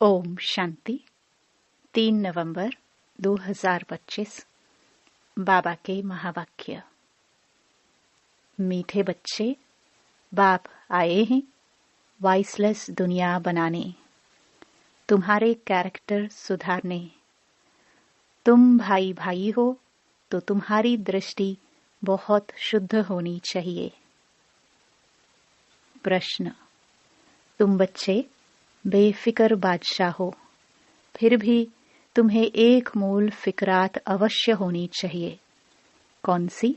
ओम शांति। 3 नवंबर 2025। बाबा के महावाक्य। मीठे बच्चे, बाप आए हैं वॉइसलेस दुनिया बनाने, तुम्हारे कैरेक्टर सुधारने। तुम भाई भाई हो तो तुम्हारी दृष्टि बहुत शुद्ध होनी चाहिए। प्रश्न। तुम बच्चे बेफिक्र बादशाह हो, फिर भी तुम्हें एक मूल फिक्रात अवश्य होनी चाहिए। कौन सी?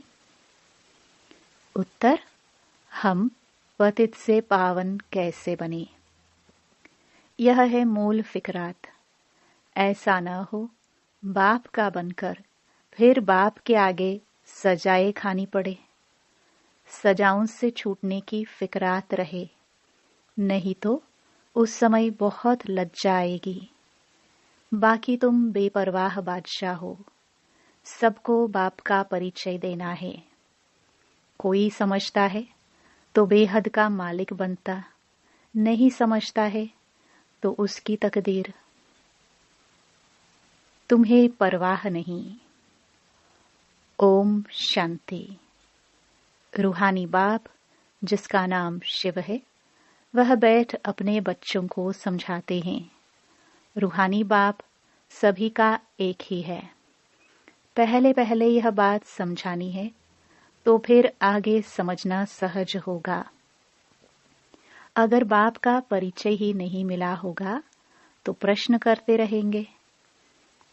उत्तर। हम पतित से पावन कैसे बने, यह है मूल फिक्रात। ऐसा न हो बाप का बनकर फिर बाप के आगे सजाएं खानी पड़े। सजाओं से छूटने की फिक्रात रहे, नहीं तो उस समय बहुत लज्जा आएगी। बाकी तुम बेपरवाह बादशाह हो, सबको बाप का परिचय देना है। कोई समझता है तो बेहद का मालिक बनता, नहीं समझता है तो उसकी तकदीर। तुम्हें परवाह नहीं। ओम शांति। रूहानी बाप, जिसका नाम शिव है, वह बैठ अपने बच्चों को समझाते हैं। रूहानी बाप सभी का एक ही है। पहले पहले यह बात समझानी है तो फिर आगे समझना सहज होगा। अगर बाप का परिचय ही नहीं मिला होगा तो प्रश्न करते रहेंगे।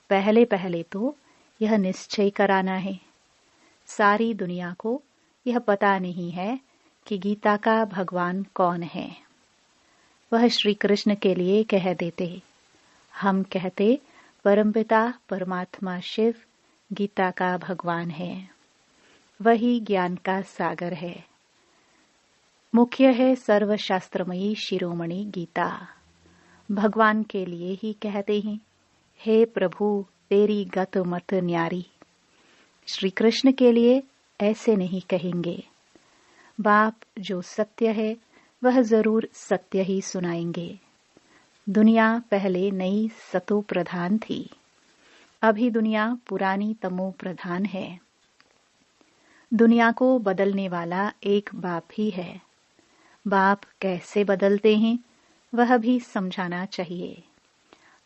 पहले पहले तो यह निश्चय कराना है। सारी दुनिया को यह पता नहीं है कि गीता का भगवान कौन है। वह श्री कृष्ण के लिए कह देते, हम कहते परमपिता परमात्मा शिव गीता का भगवान है। वही ज्ञान का सागर है। मुख्य है सर्वशास्त्रमयी शिरोमणि गीता। भगवान के लिए ही कहते हैं, हे प्रभु तेरी गत मत न्यारी। श्री कृष्ण के लिए ऐसे नहीं कहेंगे। बाप जो सत्य है वह जरूर सत्य ही सुनाएंगे। दुनिया पहले नई सतो प्रधान थी, अभी दुनिया पुरानी तमो प्रधान है। दुनिया को बदलने वाला एक बाप ही है। बाप कैसे बदलते हैं वह भी समझाना चाहिए।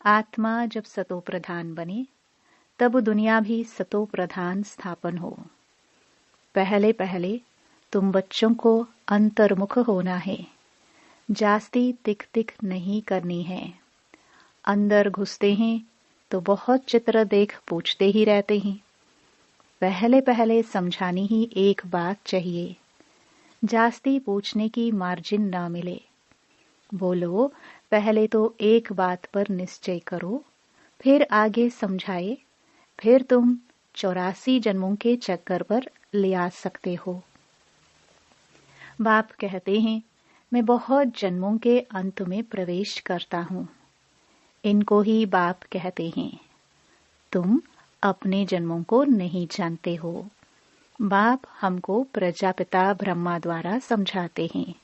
आत्मा जब सतो प्रधान बने तब दुनिया भी सतो प्रधान स्थापन हो। पहले पहले तुम बच्चों को अंतर्मुख होना है, जास्ती तिक तिक नहीं करनी है। अंदर घुसते हैं तो बहुत चित्र देख पूछते ही रहते हैं। पहले पहले समझानी ही एक बात चाहिए, जास्ती पूछने की मार्जिन न मिले। बोलो पहले तो एक बात पर निश्चय करो, फिर आगे समझाए, फिर तुम 84 जन्मों के चक्कर पर ले आ सकते हो। बाप कहते हैं, मैं बहुत जन्मों के अंत में प्रवेश करता हूँ। इनको ही बाप कहते हैं। तुम अपने जन्मों को नहीं जानते हो। बाप हमको प्रजापिता ब्रह्मा द्वारा समझाते हैं।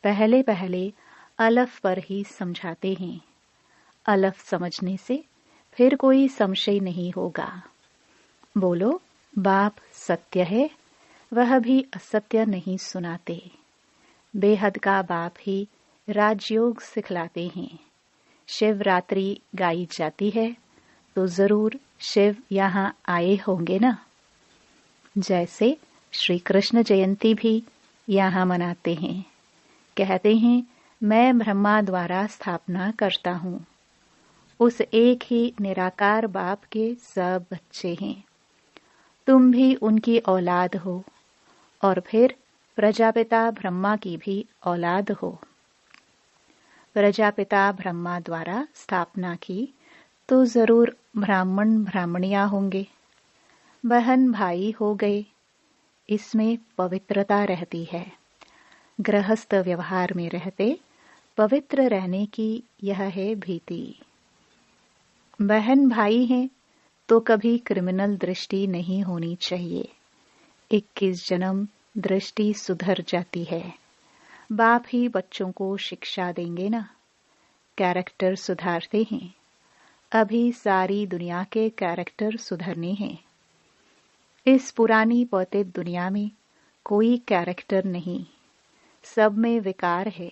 पहले पहले अलफ पर ही समझाते हैं। अलफ समझने से फिर कोई संशय नहीं होगा। बोलो बाप सत्य है, वह भी असत्य नहीं सुनाते। बेहद का बाप ही राजयोग सिखलाते हैं। शिवरात्रि गाई जाती है तो जरूर शिव यहाँ आए होंगे ना। जैसे श्री कृष्ण जयंती भी यहाँ मनाते हैं। कहते हैं, मैं ब्रह्मा द्वारा स्थापना करता हूँ। उस एक ही निराकार बाप के सब बच्चे हैं। तुम भी उनकी औलाद हो और फिर प्रजापिता ब्रह्मा की भी औलाद हो। प्रजापिता ब्रह्मा द्वारा स्थापना की तो जरूर ब्राह्मण ब्राह्मणियां होंगे, बहन भाई हो गए। इसमें पवित्रता रहती है। गृहस्थ व्यवहार में रहते पवित्र रहने की यह है भीति। बहन भाई हैं तो कभी क्रिमिनल दृष्टि नहीं होनी चाहिए। 21 जन्म दृष्टि सुधर जाती है। बाप ही बच्चों को शिक्षा देंगे ना। कैरेक्टर सुधारते हैं। अभी सारी दुनिया के कैरेक्टर सुधरने हैं। इस पुरानी पतित दुनिया में कोई कैरेक्टर नहीं, सब में विकार है।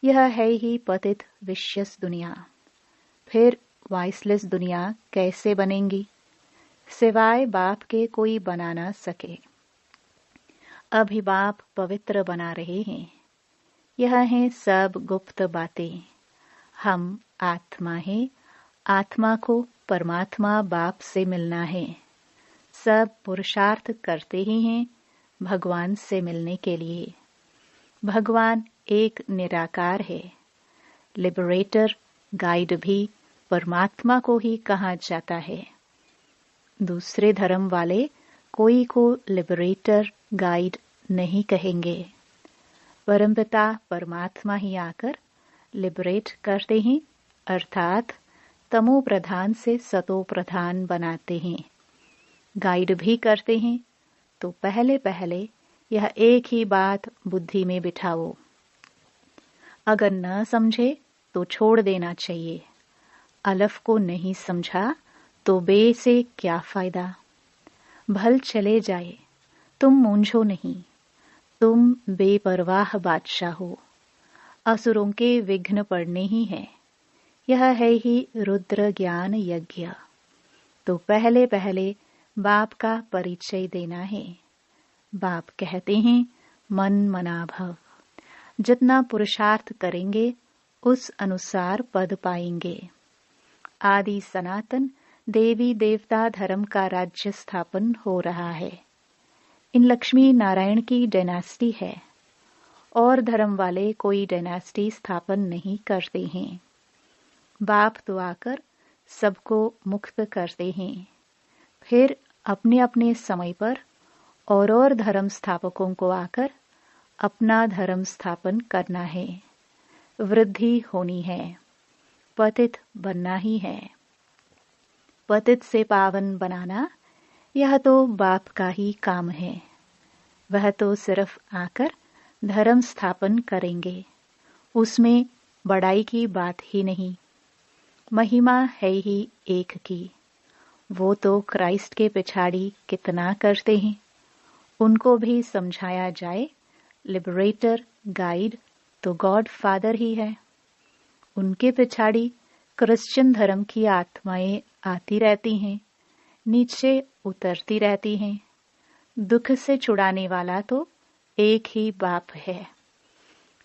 यह है ही पतित विश्यस दुनिया। फिर वाइसलेस दुनिया कैसे बनेंगी, सिवाय बाप के कोई बना ना सके। अभी बाप पवित्र बना रहे हैं। यह हैं सब गुप्त बातें। हम आत्मा हैं, आत्मा को परमात्मा बाप से मिलना है। सब पुरुषार्थ करते ही हैं भगवान से मिलने के लिए। भगवान एक निराकार है। लिबरेटर, गाइड भी परमात्मा को ही कहा जाता है। दूसरे धर्म वाले कोई को लिबरेटर, गाइड नहीं कहेंगे। परमपिता परमात्मा ही आकर लिबरेट करते हैं, अर्थात तमो प्रधान से सतो प्रधान बनाते हैं। गाइड भी करते हैं। तो पहले पहले यह एक ही बात बुद्धि में बिठाओ। अगर न समझे तो छोड़ देना चाहिए। अलफ को नहीं समझा तो बे से क्या फायदा। भल चले जाए, तुम मूंझो नहीं। तुम बेपरवाह बादशाह हो। असुरों के विघ्न पड़ने ही है। यह है ही रुद्र ज्ञान यज्ञ। तो पहले पहले बाप का परिचय देना है। बाप कहते हैं मन मना भव। जितना पुरुषार्थ करेंगे उस अनुसार पद पाएंगे। आदि सनातन देवी देवता धर्म का राज्य स्थापन हो रहा है। इन लक्ष्मी नारायण की डायनास्टी है। और धर्म वाले कोई डायनास्टी स्थापन नहीं करते हैं। बाप तो आकर सबको मुक्त करते हैं। फिर अपने अपने समय पर और धर्म स्थापकों को आकर अपना धर्म स्थापन करना है। वृद्धि होनी है। पतित बनना ही है। पतित से पावन बनाना यह तो बाप का ही काम है। वह तो सिर्फ आकर धर्म स्थापन करेंगे। उसमें बड़ाई की बात ही नहीं। महिमा है ही एक की। वो तो क्राइस्ट के पिछाड़ी कितना करते हैं। उनको भी समझाया जाए लिबरेटर, गाइड तो गॉड फादर ही है। उनके पिछाड़ी क्रिश्चियन धर्म की आत्माएं आती रहती हैं, नीचे उतरती रहती हैं। दुख से छुड़ाने वाला तो एक ही बाप है।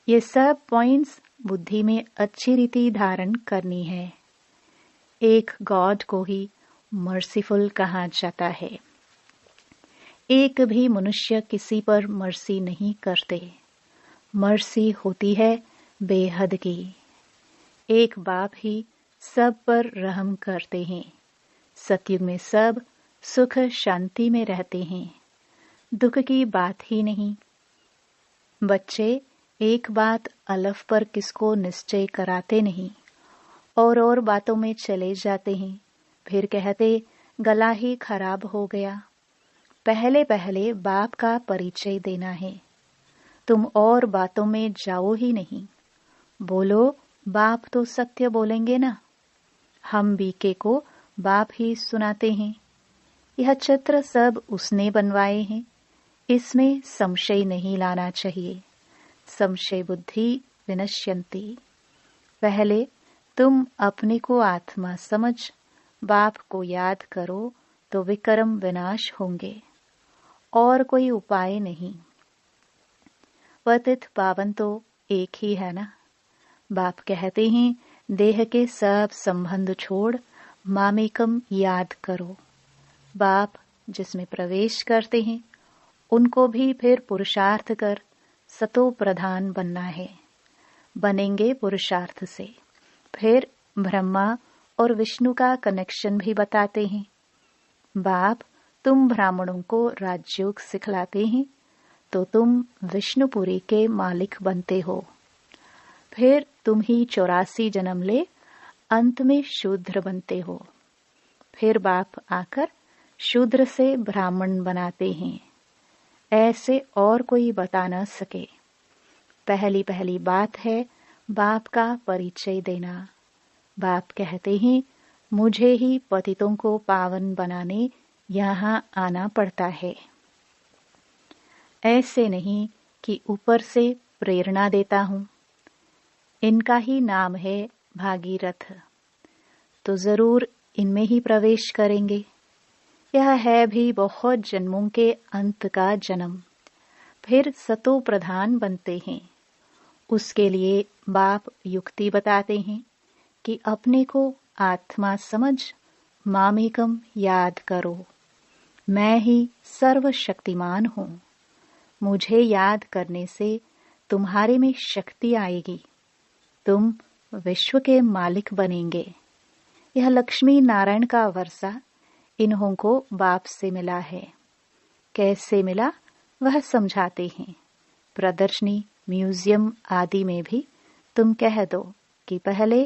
ये सब पॉइंट्स बुद्धि में अच्छी रीति धारण करनी है। एक गॉड को ही मर्सीफुल कहा जाता है। एक भी मनुष्य किसी पर मर्सी नहीं करते। मर्सी होती है बेहद की। एक बाप ही सब पर रहम करते हैं। सतयुग में सब सुख शांति में रहते हैं। दुख की बात ही नहीं। बच्चे एक बात अलफ पर किसको निश्चय कराते नहीं और बातों में चले जाते हैं। फिर कहते गला ही खराब हो गया। पहले पहले बाप का परिचय देना है। तुम और बातों में जाओ ही नहीं। बोलो बाप तो सत्य बोलेंगे ना। हम बीके को बाप ही सुनाते हैं। यह चित्र सब उसने बनवाए हैं। इसमें संशय नहीं लाना चाहिए। संशय बुद्धि विनश्यन्ति। पहले तुम अपने को आत्मा समझ बाप को याद करो तो विक्रम विनाश होंगे। और कोई उपाय नहीं। पतित पावन तो एक ही है ना। बाप कहते हैं देह के सब संबंध छोड़ मामेकम याद करो। बाप जिसमें प्रवेश करते हैं उनको भी फिर पुरुषार्थ कर सतो प्रधान बनना है। बनेंगे पुरुषार्थ से। फिर ब्रह्मा और विष्णु का कनेक्शन भी बताते हैं। बाप तुम ब्राह्मणों को राजयोग सिखलाते हैं तो तुम विष्णुपुरी के मालिक बनते हो। फिर तुम ही 84 जन्म ले अंत में शूद्र बनते हो। फिर बाप आकर शूद्र से ब्राह्मण बनाते हैं। ऐसे और कोई बता न सके। पहली पहली बात है बाप का परिचय देना। बाप कहते हैं, मुझे ही पतितों को पावन बनाने यहाँ आना पड़ता है। ऐसे नहीं कि ऊपर से प्रेरणा देता हूँ। इनका ही नाम है भागीरथ, तो जरूर इनमें ही प्रवेश करेंगे। यह है भी बहुत जन्मों के अंत का जन्म, फिर सतो प्रधान बनते हैं। उसके लिए बाप युक्ति बताते हैं कि अपने को आत्मा समझ मामेकम याद करो। मैं ही सर्वशक्तिमान हूँ। मुझे याद करने से तुम्हारे में शक्ति आएगी, तुम विश्व के मालिक बनेंगे। यह लक्ष्मी नारायण का वर्षा इन्हों को बाप से मिला है। कैसे मिला वह समझाते हैं। प्रदर्शनी, म्यूजियम आदि में भी तुम कह दो कि पहले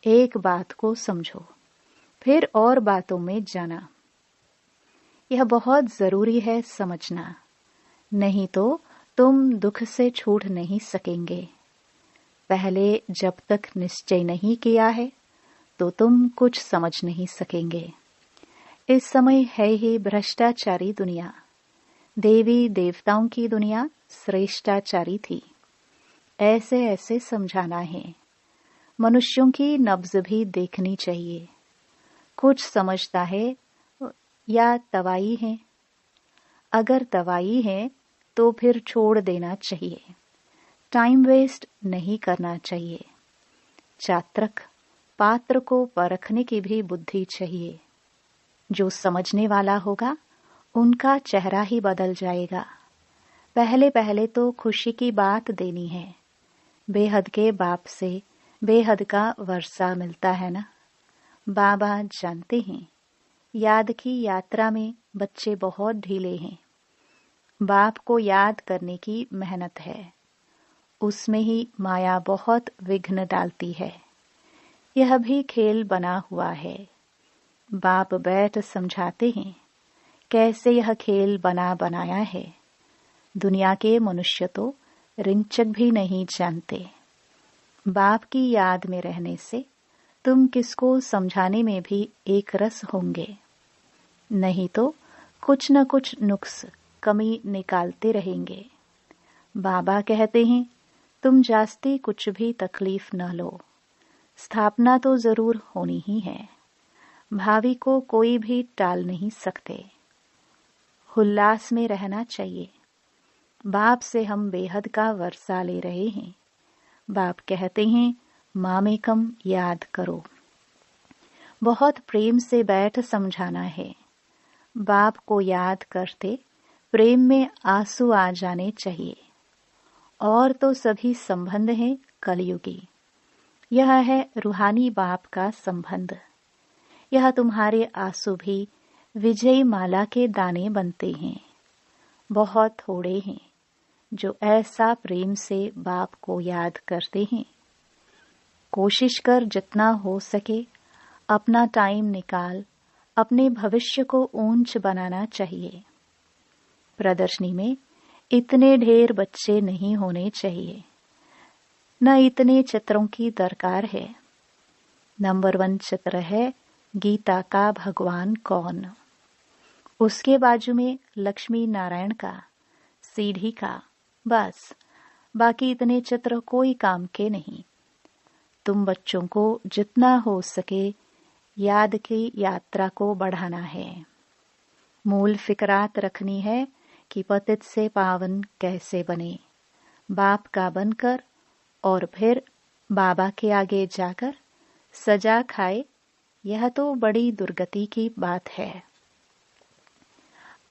एक बात को समझो, फिर और बातों में जाना। यह बहुत जरूरी है समझना, नहीं तो तुम दुख से छूट नहीं सकेंगे। पहले जब तक निश्चय नहीं किया है तो तुम कुछ समझ नहीं सकेंगे। इस समय है ही भ्रष्टाचारी दुनिया। देवी देवताओं की दुनिया श्रेष्ठाचारी थी। ऐसे ऐसे समझाना है। मनुष्यों की नब्ज भी देखनी चाहिए। कुछ समझता है या दवाई है। अगर दवाई है तो फिर छोड़ देना चाहिए। टाइम वेस्ट नहीं करना चाहिए। चात्रक पात्र को परखने की भी बुद्धि चाहिए। जो समझने वाला होगा उनका चेहरा ही बदल जाएगा। पहले पहले तो खुशी की बात देनी है। बेहद के बाप से बेहद का वर्षा मिलता है ना। बाबा जानते हैं, याद की यात्रा में बच्चे बहुत ढीले हैं। बाप को याद करने की मेहनत है, उसमें ही माया बहुत विघ्न डालती है। यह भी खेल बना हुआ है। बाप बैठ समझाते हैं कैसे यह खेल बना बनाया है। दुनिया के मनुष्य तो रिंचक भी नहीं जानते। बाप की याद में रहने से तुम किसको समझाने में भी एक रस होंगे। नहीं तो कुछ न कुछ नुक्स कमी निकालते रहेंगे। बाबा कहते हैं, तुम जास्ती कुछ भी तकलीफ न लो। स्थापना तो जरूर होनी ही है। भावी को कोई भी टाल नहीं सकते। उल्लास में रहना चाहिए। बाप से हम बेहद का वर्षा ले रहे हैं। बाप कहते हैं, मामेकम याद करो। बहुत प्रेम से बैठ समझाना है। बाप को याद करते प्रेम में आंसू आ जाने चाहिए। और तो सभी संबंध हैं कलयुगी। यह है रूहानी बाप का संबंध। यह तुम्हारे आंसू भी विजयी माला के दाने बनते हैं। बहुत थोड़े हैं जो ऐसा प्रेम से बाप को याद करते हैं। कोशिश कर जितना हो सके अपना टाइम निकाल अपने भविष्य को ऊंच बनाना चाहिए। प्रदर्शनी में इतने ढेर बच्चे नहीं होने चाहिए, न इतने चित्रों की दरकार है। नंबर 1 चित्र है गीता का भगवान कौन। उसके बाजू में लक्ष्मी नारायण का, सीढ़ी का, बस। बाकी इतने चित्र कोई काम के नहीं। तुम बच्चों को जितना हो सके याद की यात्रा को बढ़ाना है। मूल फिक्रात रखनी है कि पतित से पावन कैसे बने, बाप का बनकर, और फिर बाबा के आगे जाकर सजा खाए। यह तो बड़ी दुर्गति की बात है।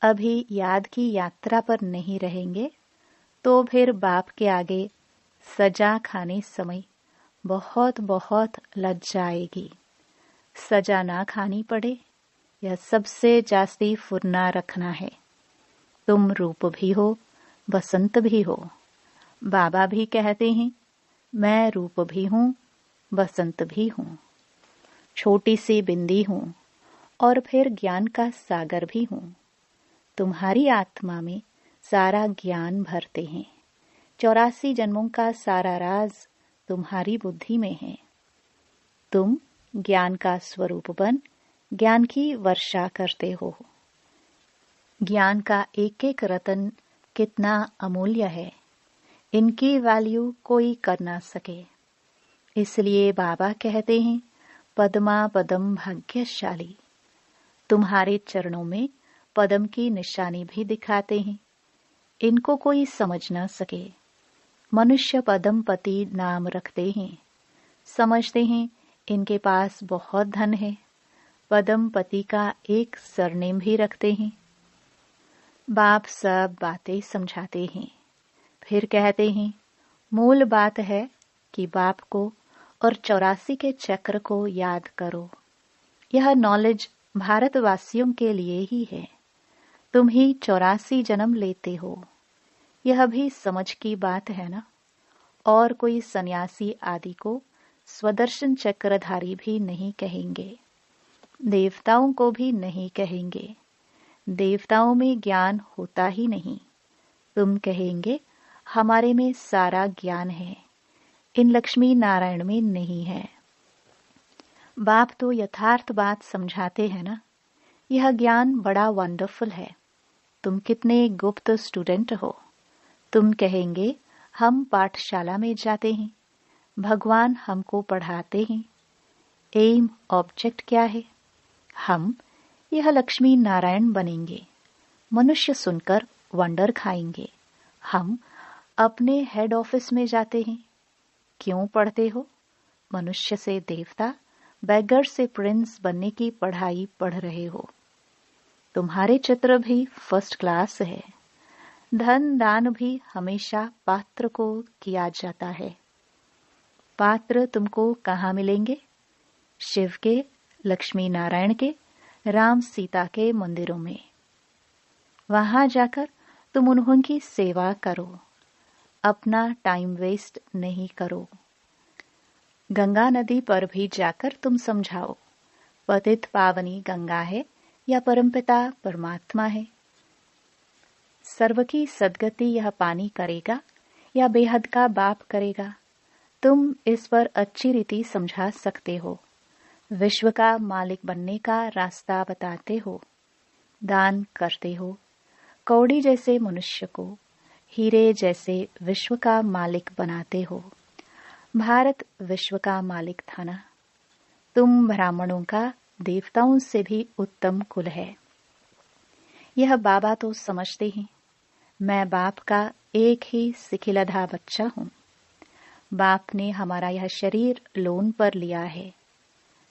अभी याद की यात्रा पर नहीं रहेंगे तो फिर बाप के आगे सजा खाने समय बहुत बहुत लज्जा आएगी। सजा ना खानी पड़े, यह सबसे जास्ती फुरना रखना है। तुम रूप भी हो, बसंत भी हो। बाबा भी कहते हैं, मैं रूप भी हूँ, बसंत भी हूँ। छोटी सी बिंदी हूँ और फिर ज्ञान का सागर भी हूँ। तुम्हारी आत्मा में सारा ज्ञान भरते हैं। 84 जन्मों का सारा राज तुम्हारी बुद्धि में है। तुम ज्ञान का स्वरूप बन ज्ञान की वर्षा करते हो। ज्ञान का एक एक रतन कितना अमूल्य है, इनकी वैल्यू कोई कर ना सके। इसलिए बाबा कहते हैं, पद्मा पदम भाग्यशाली। तुम्हारे चरणों में पद्म की निशानी भी दिखाते हैं, इनको कोई समझ ना सके। मनुष्य पद्मपति नाम रखते हैं, समझते हैं इनके पास बहुत धन है। पद्मपति का एक सरनेम भी रखते हैं। बाप सब बातें समझाते हैं, फिर कहते हैं, मूल बात है कि बाप को और 84 के चक्र को याद करो। यह नॉलेज भारतवासियों के लिए ही है। तुम ही 84 जन्म लेते हो, यह भी समझ की बात है ना। और कोई सन्यासी आदि को स्वदर्शन चक्रधारी भी नहीं कहेंगे, देवताओं को भी नहीं कहेंगे। देवताओं में ज्ञान होता ही नहीं। तुम कहेंगे, हमारे में सारा ज्ञान है, इन लक्ष्मी नारायण में नहीं है। बाप तो यथार्थ बात समझाते हैं ना। यह ज्ञान बड़ा वंडरफुल है। तुम कितने गुप्त स्टूडेंट हो। तुम कहेंगे, हम पाठशाला में जाते हैं, भगवान हमको पढ़ाते हैं। एम ऑब्जेक्ट क्या है? हम यह लक्ष्मी नारायण बनेंगे। मनुष्य सुनकर वंडर खाएंगे। हम अपने हेड ऑफिस में जाते हैं। क्यों पढ़ते हो? मनुष्य से देवता, बैगर से प्रिंस बनने की पढ़ाई पढ़ रहे हो। तुम्हारे चित्र भी फर्स्ट क्लास है। धन दान भी हमेशा पात्र को किया जाता है। पात्र तुमको कहाँ मिलेंगे? शिव के, लक्ष्मी नारायण के, राम सीता के मंदिरों में। वहां जाकर तुम उन्हों की सेवा करो, अपना टाइम वेस्ट नहीं करो। गंगा नदी पर भी जाकर तुम समझाओ, पतित पावनी गंगा है या परमपिता परमात्मा है। सर्व की सदगति यह पानी करेगा या बेहद का बाप करेगा। तुम इस पर अच्छी रीति समझा सकते हो। विश्व का मालिक बनने का रास्ता बताते हो। दान करते हो। कौड़ी जैसे मनुष्य को हीरे जैसे विश्व का मालिक बनाते हो। भारत विश्व का मालिक था ना। तुम ब्राह्मणों का देवताओं से भी उत्तम कुल है। यह बाबा तो समझते हैं। मैं बाप का एक ही सिखिलधा बच्चा हूँ। बाप ने हमारा यह शरीर लोन पर लिया है।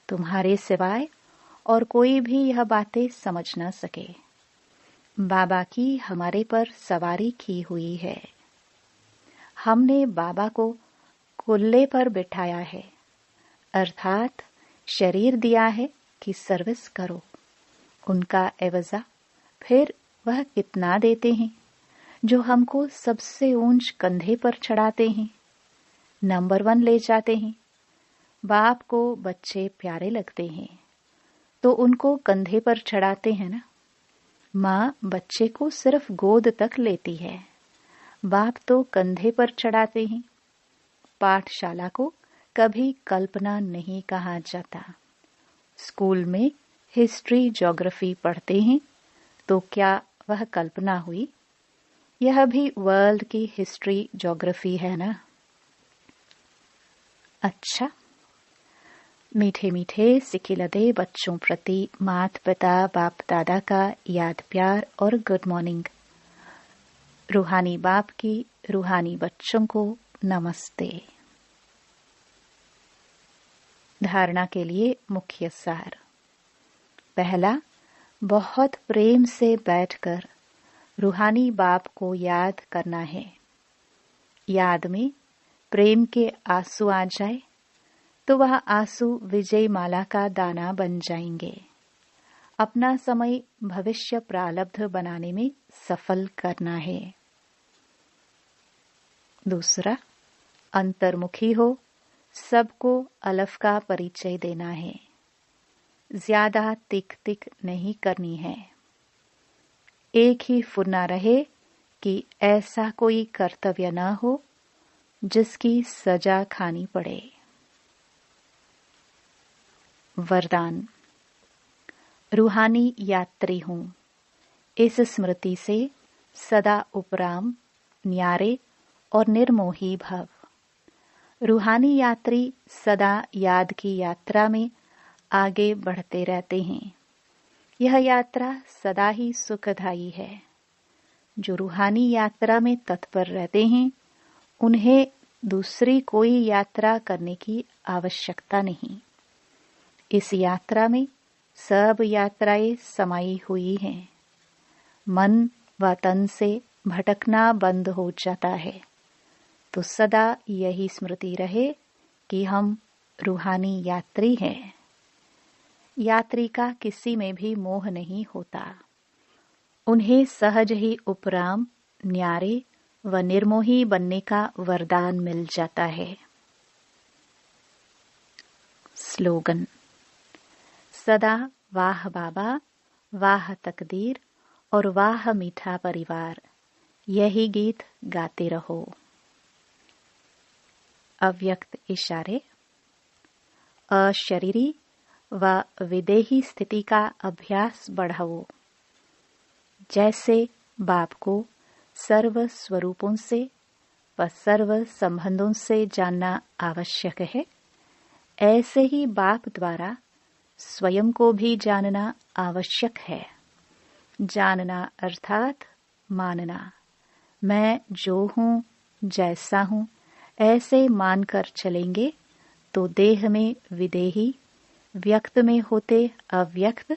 तुम्हारे सिवाय और कोई भी यह बातें समझ न सके। बाबा की हमारे पर सवारी की हुई है। हमने बाबा को कुल्ले पर बिठाया है, अर्थात शरीर दिया है कि सर्विस करो। उनका एवजा फिर वह कितना देते हैं, जो हमको सबसे ऊंच कंधे पर चढ़ाते हैं, नंबर 1 ले जाते हैं। बाप को बच्चे प्यारे लगते हैं तो उनको कंधे पर चढ़ाते हैं ना। माँ बच्चे को सिर्फ गोद तक लेती है, बाप तो कंधे पर चढ़ाते हैं। पाठशाला को कभी कल्पना नहीं कहा जाता। स्कूल में हिस्ट्री ज्योग्राफी पढ़ते हैं तो क्या वह कल्पना हुई? यह भी वर्ल्ड की हिस्ट्री ज्योग्राफी है ना। अच्छा, मीठे मीठे सिखिलधे बच्चों प्रति मात पिता बाप दादा का याद प्यार और गुड मॉर्निंग। रूहानी बाप की रूहानी बच्चों को नमस्ते। धारणा के लिए मुख्य सार। पहला, बहुत प्रेम से बैठकर रूहानी बाप को याद करना है। याद में प्रेम के आंसू आ जाए तो वह आंसू विजय माला का दाना बन जाएंगे। अपना समय भविष्य प्रारब्ध बनाने में सफल करना है। दूसरा, अंतर्मुखी हो, सबको अलफ का परिचय देना है। ज्यादा तिक तिक नहीं करनी है। एक ही फुरना रहे कि ऐसा कोई कर्तव्य न हो जिसकी सजा खानी पड़े। वरदान। रूहानी यात्री हूँ, इस स्मृति से सदा उपराम, न्यारे और निर्मोही भव। रूहानी यात्री सदा याद की यात्रा में आगे बढ़ते रहते हैं। यह यात्रा सदा ही सुखदायी है। जो रूहानी यात्रा में तत्पर रहते हैं, उन्हें दूसरी कोई यात्रा करने की आवश्यकता नहीं। इस यात्रा में सब यात्राएं समाई हुई हैं। मन व तन से भटकना बंद हो जाता है, तो सदा यही स्मृति रहे कि हम रूहानी यात्री हैं। यात्री का किसी में भी मोह नहीं होता। उन्हें सहज ही उपराम, न्यारे व निर्मोही बनने का वरदान मिल जाता है। स्लोगन। सदा वाह बाबा, वाह तकदीर और वाह मीठा परिवार, यही गीत गाते रहो। अव्यक्त इशारे। अशरीरी व विदेही स्थिति का अभ्यास बढ़ाओ। जैसे बाप को सर्व स्वरूपों से व सर्व संबंधों से जानना आवश्यक है, ऐसे ही बाप द्वारा स्वयं को भी जानना आवश्यक है। जानना अर्थात मानना। मैं जो हूँ, जैसा हूँ, ऐसे मानकर चलेंगे तो देह में विदेही, व्यक्त में होते अव्यक्त,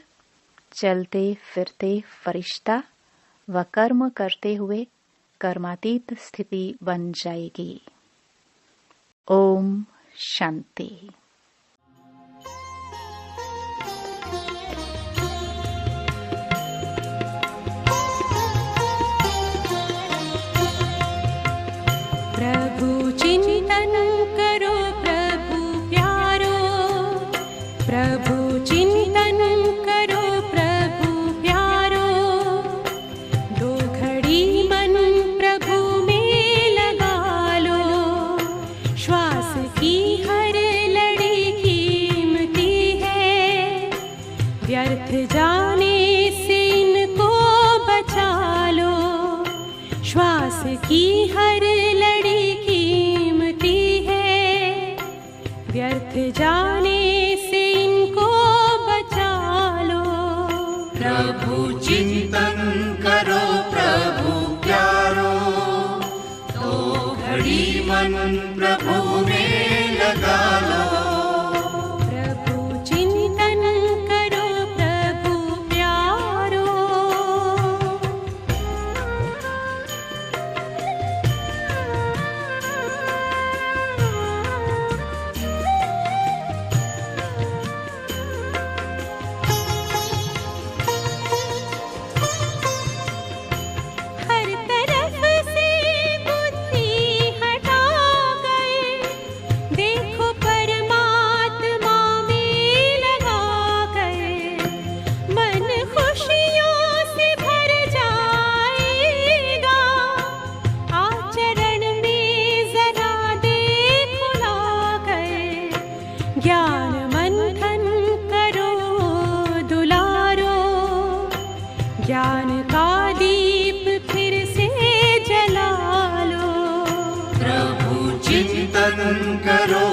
चलते फिरते फरिश्ता व कर्म करते हुए कर्मातीत स्थिति बन जाएगी। ओम शांति। प्रभु चिंतन करो प्रभु प्यारो, प्रभु चिंतन करो प्रभु प्यारो। दो घड़ी मन प्रभु में लगा लो, श्वास की हर लड़ी कीमती है। व्यर्थ जाने से इनको बचा लो, श्वास की हर लड़ी कीमती है। व्यर्थ जाने से इनको बचा लो। प्रभु चिंतन करो प्रभु प्यारो, तो घड़ी मन प्रभु में लगा लो। प्रभु चिंतन करो प्रभु प्यारो। हर तरफ से बुद्धि हटा गए, देखो परमात्मा में लगा गए। मन खुशियों से भर जाएगा, आचरण में जरा देखो ला गए। ज्ञान मंथन करो दुलारो, ज्ञान का दीप फिर से जला लो। प्रभु चिंतन करो